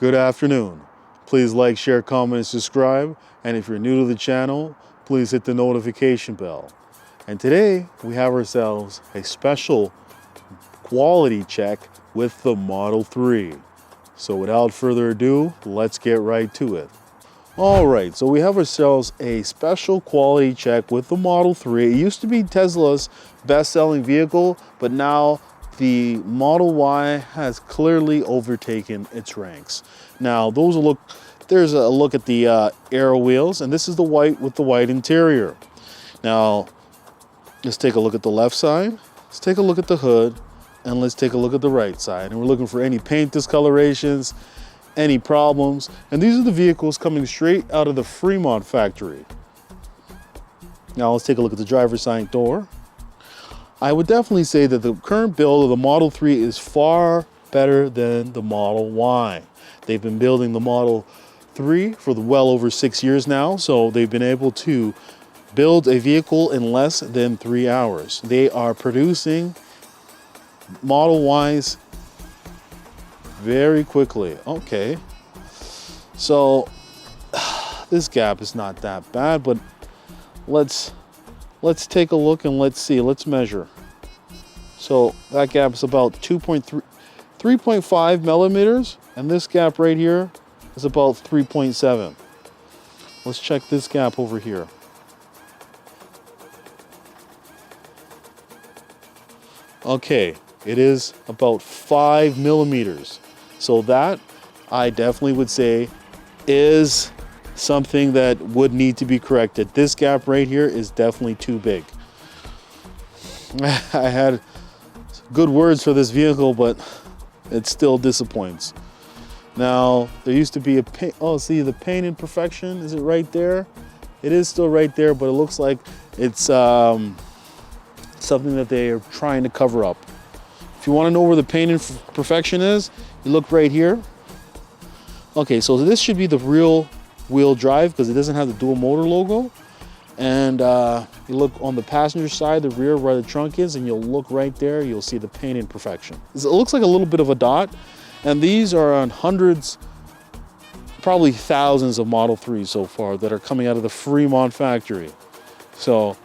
Good afternoon. Please like, share, comment, and subscribe. And if you're new to the channel, please hit the notification bell. And today we have ourselves a special quality check with the Model 3. So without further ado, let's get right to it. All right, so we have ourselves a special quality check with the Model 3. It used to be Tesla's best-selling vehicle, but now the Model Y has clearly overtaken its ranks. Now, there's a look at the aero wheels, and this is the white with the white interior. Now, let's take a look at the left side. Let's take a look at the hood, and let's take a look at the right side. And we're looking for any paint discolorations, any problems. And these are the vehicles coming straight out of the Fremont factory. Now, let's take a look at the driver's side door. I would definitely say that the current build of the Model 3 is far better than the Model Y. They've been building the Model 3 for well over 6 years now, so they've been able to build a vehicle in less than 3 hours. They are producing Model Ys very quickly. Okay, so this gap is not that bad, but let's take a look and let's see. Let's measure. So that gap is about 3.5 millimeters, and this gap right here is about 3.7. Let's check this gap over here. Okay, it is about 5 millimeters. So that, I definitely would say, is something that would need to be corrected. This gap right here is definitely too big. I had good words for this vehicle, but it still disappoints. Now, there used to be a paint, oh, see the paint imperfection, is it right there? It is still right there, but it looks like it's something that they are trying to cover up. If you want to know where the paint imperfection is, you look right here. Okay, so this should be the real wheel drive because it doesn't have the dual motor logo. And you look on the passenger side, the rear where the trunk is, and you'll look right there, you'll see the paint imperfection. It looks like a little bit of a dot, and these are on hundreds, probably thousands of Model 3s so far that are coming out of the Fremont factory. So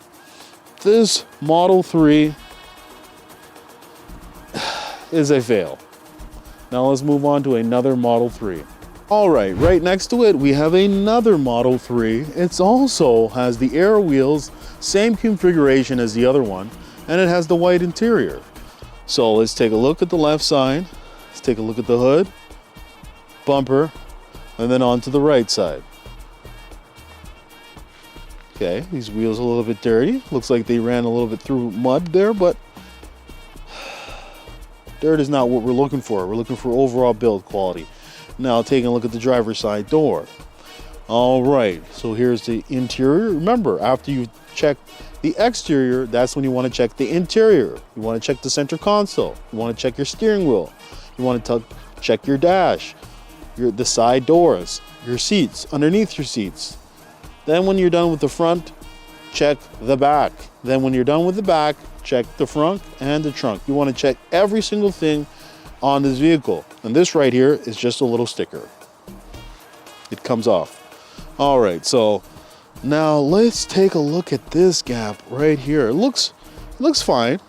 this Model 3 is a fail. Now let's move on to another Model 3. All right next to it, we have another Model 3. It also has the air wheels, same configuration as the other one, and it has the white interior. So let's take a look at the left side. Let's take a look at the hood, bumper, and then on to the right side. Okay, these wheels are a little bit dirty. Looks like they ran a little bit through mud there, but dirt is not what we're looking for. We're looking for overall build quality. Now taking a look at the driver's side door. All right, so here's the interior. Remember, after you check the exterior, that's when you want to check the interior. You want to check the center console. You want to check your steering wheel. You want to check your dash, the side doors, your seats, underneath your seats. Then when you're done with the front, check the back. Then when you're done with the back, check the front and the trunk. You want to check every single thing on this vehicle. And this right here is just a little sticker. It comes off. All right, so now let's take a look at this gap right here. It looks fine,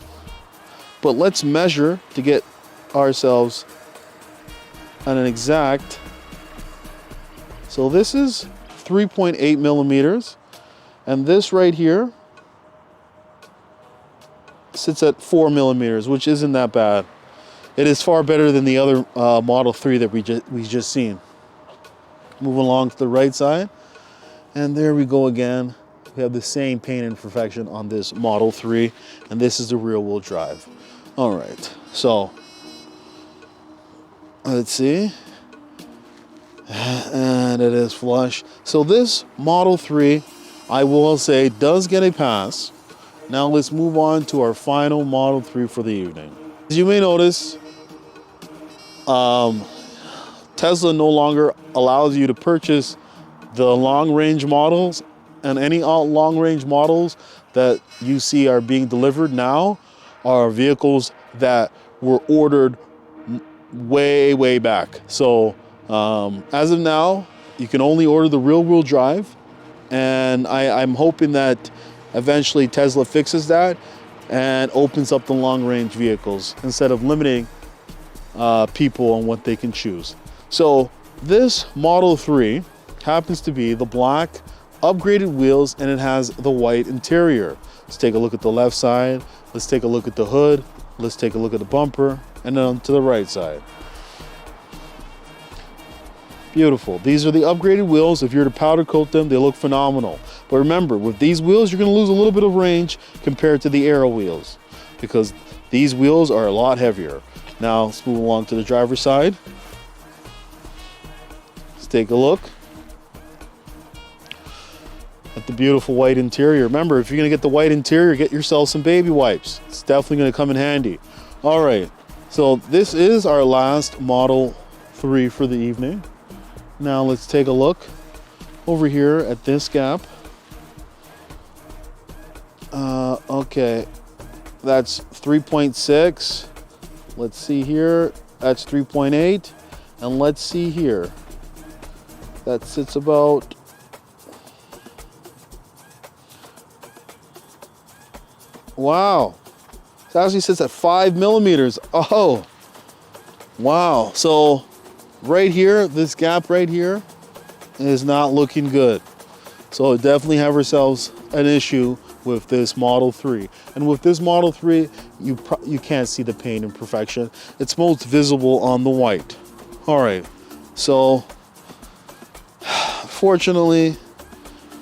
but let's measure to get ourselves an exact. So this is 3.8 millimeters, and this right here sits at 4 millimeters, which isn't that bad. It is far better than the other Model 3 that we just seen. Moving along to the right side, and there we go again. We have the same paint imperfection on this Model 3, and this is the rear wheel drive. All right, so let's see, and it is flush. So this Model 3, I will say, does get a pass. Now let's move on to our final Model 3 for the evening. As you may notice, Tesla no longer allows you to purchase the long-range models, and any long-range models that you see are being delivered now are vehicles that were ordered way back. So As of now, you can only order the rear-wheel drive, and I'm hoping that eventually Tesla fixes that and opens up the long-range vehicles instead of limiting people on what they can choose. So this Model 3 happens to be the black upgraded wheels, and it has the white interior. Let's take a look at the left side. Let's take a look at the hood. Let's take a look at the bumper, and then to the right side. Beautiful. These are the upgraded wheels. If you're to powder coat them, they look phenomenal. But remember, with these wheels, you're going to lose a little bit of range compared to the Aero wheels, because these wheels are a lot heavier. Now, let's move along to the driver's side. Let's take a look at the beautiful white interior. Remember, if you're going to get the white interior, get yourself some baby wipes. It's definitely going to come in handy. All right, so this is our last Model 3 for the evening. Now let's take a look over here at this gap. Okay, that's 3.6. Let's see here, that's 3.8. And let's see here, that sits about, wow, it actually sits at 5 millimeters. Oh, wow. So right here, this gap right here is not looking good. So definitely have ourselves an issue with this Model 3. And with this Model 3, you can't see the paint imperfection. It's most visible on the white. All right, so fortunately,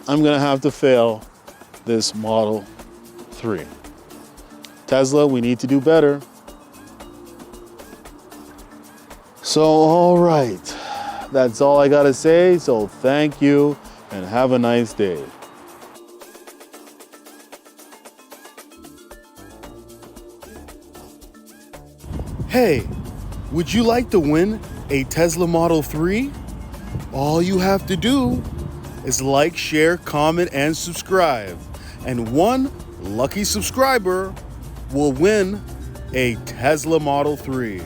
I'm gonna have to fail this Model 3. Tesla, we need to do better. So, all right, that's all I gotta say. So thank you and have a nice day. Hey, would you like to win a Tesla Model 3? All you have to do is like, share, comment, and subscribe. And one lucky subscriber will win a Tesla Model 3.